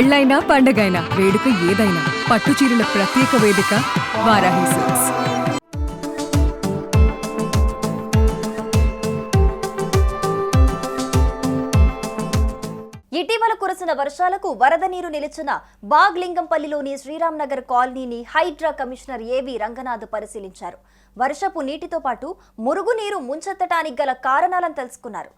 పెళ్ళైనా పండగైనా వేడుక ఏదైనా పట్టు చీరల ప్రత్యేక వేదిక వారాహి సిల్క్స్. ఇటీవల కురిసిన వర్షాలకు వరద నీరు నిలిచిన బాగ్లింగంపల్లిలోని శ్రీరామ్ నగర్ కాలనీని హైడ్రా కమిషనర్ ఏవి రంగనాథ్ పరిశీలించారు. వర్షపు నీటితో పాటు మురుగునీరు ముంచెత్తటానికి గల కారణాలను తెలుసుకున్నారు.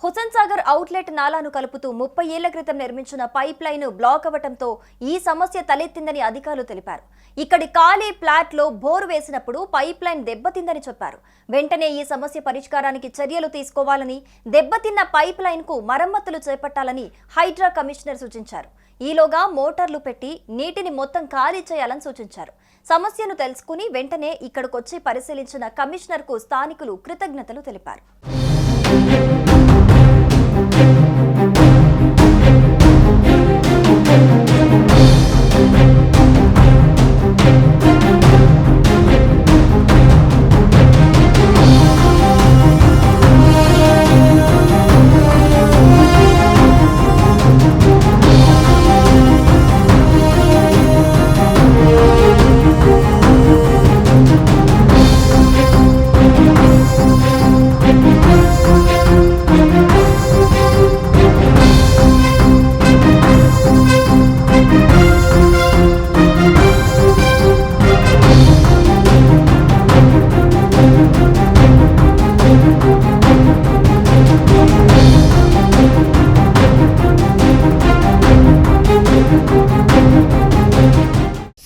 హుస్సేన్ సాగర్ అవుట్లెట్ నాలాను కలుపుతూ 30 ఏళ్ల క్రితం నిర్మించిన పైప్ లైన్ బ్లాక్ అవటంతో ఈ సమస్య తలెత్తిందని అధికారులు తెలిపారు. ఇక్కడి ఖాళీ ప్లాట్ లో బోరు వేసినప్పుడు పైప్ లైన్ దెబ్బతిందని చెప్పారు. వెంటనే ఈ సమస్య పరిష్కారానికి చర్యలు తీసుకోవాలని, దెబ్బతిన్న పైప్ లైన్ కు మరమ్మతులు చేపట్టాలని హైడ్రా కమిషనర్ సూచించారు. ఈలోగా మోటార్లు పెట్టి నీటిని మొత్తం ఖాళీ చేయాలని సూచించారు. సమస్యను తెలుసుకుని వెంటనే ఇక్కడికొచ్చి పరిశీలించిన కమిషనర్ కు స్థానికులు కృతజ్ఞతలు తెలిపారు.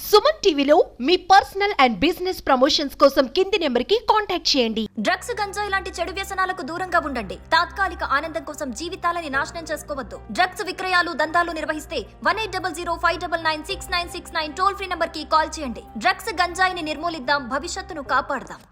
సుమన్ టీవీలో మీ పర్సనల్ అండ్ బిజినెస్ ప్రమోషన్స్ కోసం కింది నెంబర్కి కాంటాక్ట్ చేయండి. డ్రగ్స్, గంజాయి లాంటి చెడు వ్యసనాలకు దూరంగా ఉండండి. తాత్కాలిక ఆనందం కోసం జీవితాలని నాశనం చేసుకోవద్దు. డ్రగ్స్ విక్రయాలు, దందాలు నిర్వహిస్తే 1800599696 టోల్ ఫ్రీ నంబర్ కి కాల్ చేయండి. డ్రగ్స్, గంజాయిని నిర్మూలిద్దాం, భవిష్యత్తును కాపాడదాం.